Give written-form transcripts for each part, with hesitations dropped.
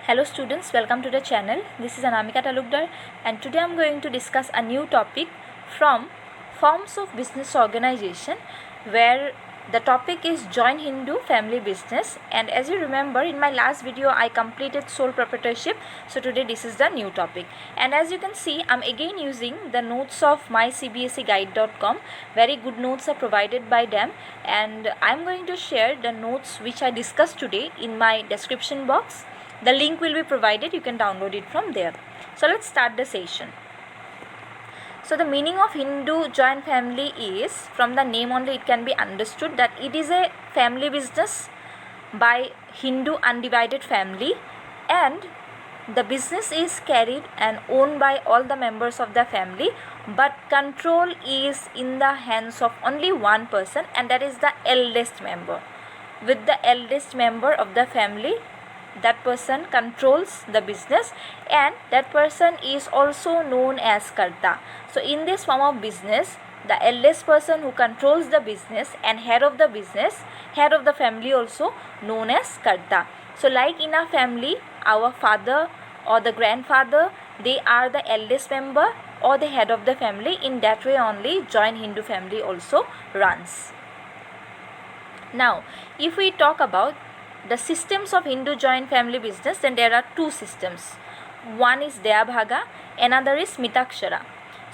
Hello students, welcome to the channel. This is Anamika Talukdar and today I am going to discuss a new topic from forms of business organization, where the topic is Joint Hindu Family Business. And as you remember, in my last video I completed sole proprietorship, so today this is the new topic. And as you can see, I am again using the notes of mycbseguide.com. Very good notes are provided by them, and I am going to share the notes which I discussed today in my description box. The link will be provided, you can download it from there. So let's start the session. So the meaning of Hindu joint family is, from the name only it can be understood that it is a family business by Hindu undivided family, and the business is carried and owned by all the members of the family, but control is in the hands of only one person, and that is the eldest member. With the eldest member of the family, that person controls the business, and that person is also known as Karta. So in this form of business, the eldest person who controls the business and head of the business, head of the family, also known as Karta. So like in a family, our father or the grandfather, they are the eldest member or the head of the family. In that way only joint Hindu family also runs. Now if we talk about the systems of Hindu joint family business, then there are two systems. One is Dayabhaga, another is Mitakshara.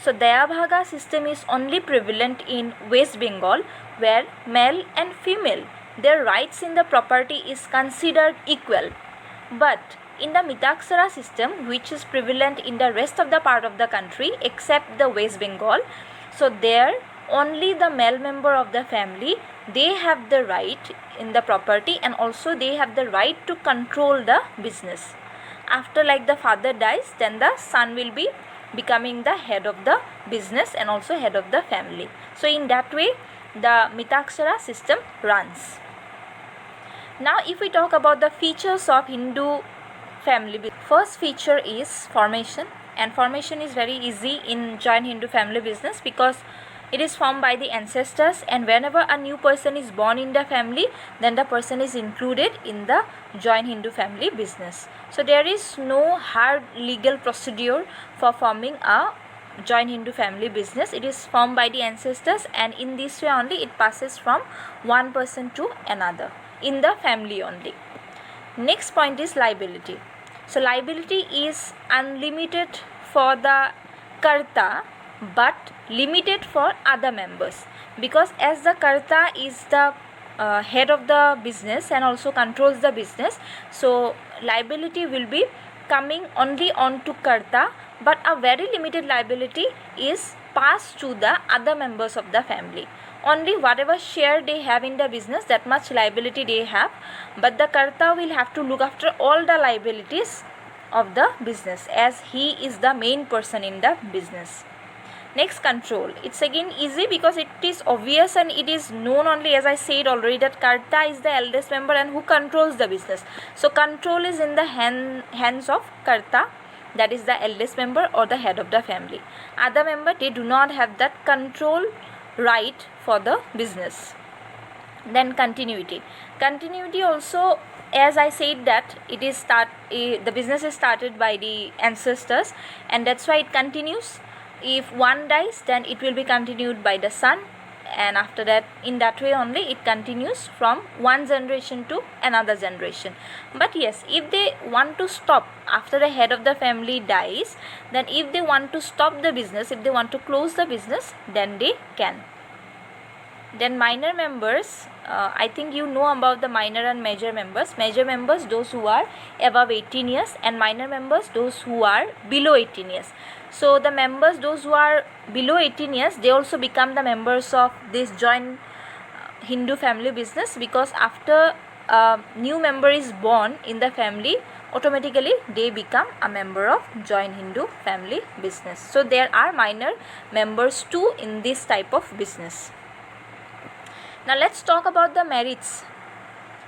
So Dayabhaga system is only prevalent in West Bengal, where male and female, their rights in the property is considered equal. But in the Mitakshara system, which is prevalent in the rest of the part of the country except the West Bengal, so there only the male member of the family, they have the right in the property, and also they have the right to control the business. After like the father dies, then the son will be becoming the head of the business and also head of the family. So in that way the Mitakshara system runs. Now if we talk about the features of Hindu family business, first feature is formation, and formation is very easy in joint Hindu family business because it is formed by the ancestors, and whenever a new person is born in the family, then the person is included in the joint Hindu family business. So there is no hard legal procedure for forming a joint Hindu family business. It is formed by the ancestors, and in this way only it passes from one person to another in the family only. Next point is liability. So liability is unlimited for the Karta but limited for other members, because as the Karta is the head of the business and also controls the business, so liability will be coming only on to Karta, but a very limited liability is passed to the other members of the family. Only whatever share they have in the business, that much liability they have, but the Karta will have to look after all the liabilities of the business as he is the main person in the business. Next, control. It's again easy because it is obvious and it is known only, as I said already, that Karta is the eldest member and who controls the business. So control is in the hands of Karta, that is the eldest member or the head of the family. Other member, they do not have that control right for the business. Then continuity. Continuity also, as I said, that it is the business is started by the ancestors, and that's why it continues. If one dies, then it will be continued by the son, and after that, in that way only it continues from one generation to another generation. But yes, if they want to stop after the head of the family dies, then if they want to stop the business, if they want to close the business, then they can. Then minor members, I think you know about the minor and major members. Major members, those who are above 18 years, and minor members, those who are below 18 years. So the members, those who are below 18 years, they also become the members of this joint Hindu family business, because after a new member is born in the family, automatically they become a member of joint Hindu family business. So there are minor members too in this type of business. Now let's talk about the merits.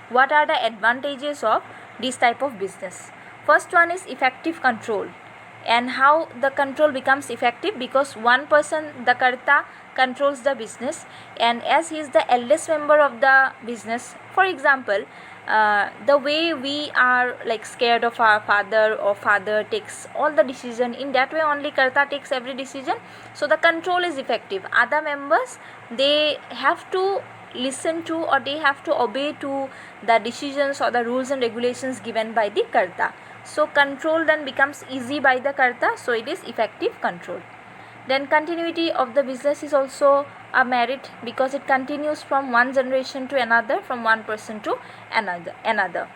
What are the advantages of this type of business? First one is effective control. And how the control becomes effective? Because one person, the Karta, controls the business, and as he is the eldest member of the business, for example, the way we are like scared of our father, or father takes all the decision, in that way only karta takes every decision. So the control is effective. Other members, they have to listen to, or they have to obey to the decisions or the rules and regulations given by the karta. So control then becomes easy by the karta, so it is effective control. Then continuity of the business is also a merit, because it continues from one generation to another, from one person to another.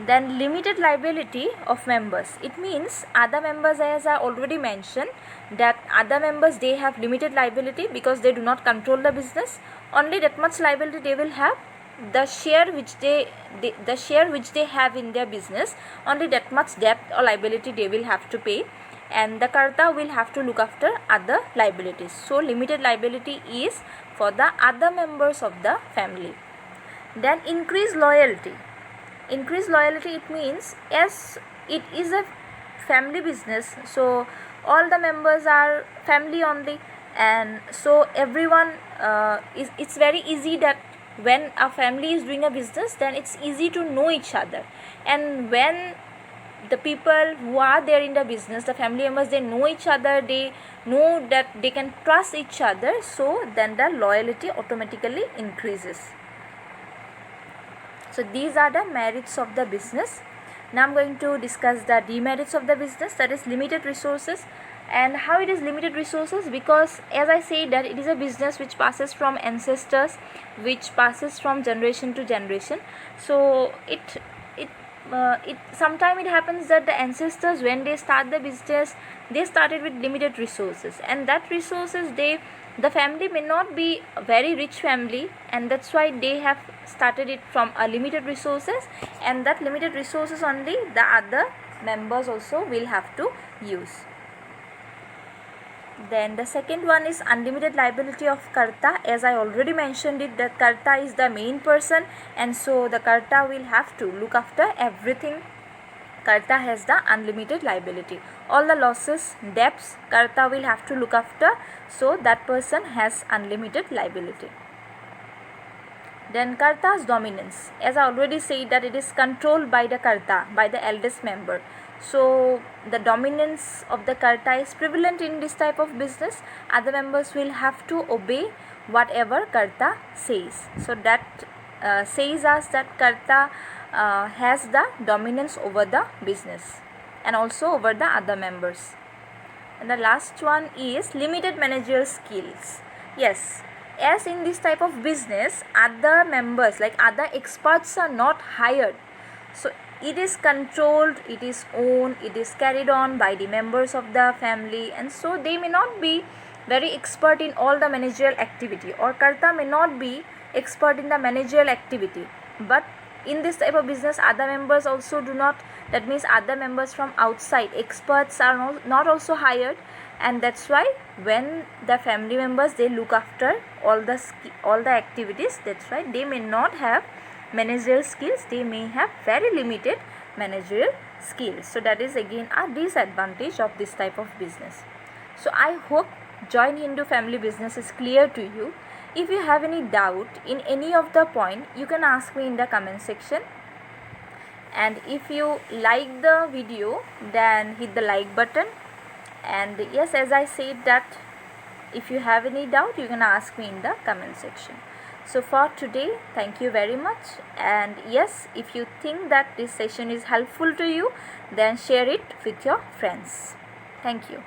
Then limited liability of members, it means other members, as I already mentioned, that other members, they have limited liability because they do not control the business. Only that much liability they will have, the share which they have in their business, only that much debt or liability they will have to pay, and the karta will have to look after other liabilities. So limited liability is for the other members of the family. Then increased loyalty. Increased loyalty, it means as it is a family business, so all the members are family only, and so everyone it's very easy that when a family is doing a business, then it's easy to know each other. And when the people who are there in the business, the family members, they know each other, they know that they can trust each other, so then the loyalty automatically increases. So these are the merits of the business. Now I'm going to discuss the demerits of the business, that is limited resources. And how it is limited resources, because as I say that it is a business which passes from ancestors, which passes from generation to generation. So it sometimes it happens that the ancestors, when they start the business, they started with limited resources, and that resources, the family may not be a very rich family, and that's why they have started it from a limited resources, and that limited resources only the other members also will have to use. Then the second one is unlimited liability of karta. As I already mentioned it, that karta is the main person, and so the karta will have to look after everything. Karta has the unlimited liability. All the losses, debts, karta will have to look after, so that person has unlimited liability. Then karta's dominance, as I already said that it is controlled by the karta, by the eldest member. So the dominance of the karta is prevalent in this type of business. Other members will have to obey whatever karta says. So that says us that karta has the dominance over the business and also over the other members. And the last one is limited managerial skills. Yes, as in this type of business, other members, like other experts, are not hired. So it is controlled, it is owned, it is carried on by the members of the family, and so they may not be very expert in all the managerial activity, or karta may not be expert in the managerial activity. But in this type of business, other members also do not, that means other members from outside, experts are not also hired, and that's why when the family members, they look after all the activities, that's why they may not have managerial skills, they may have very limited managerial skills. So that is again a disadvantage of this type of business. So I hope Join Hindu family business is clear to you. If you have any doubt in any of the point, you can ask me in the comment section. And if you like the video, then hit the like button. And yes, as I said that if you have any doubt, you can ask me in the comment section. So for today, thank you very much. And yes, if you think that this session is helpful to you, then share it with your friends. Thank you.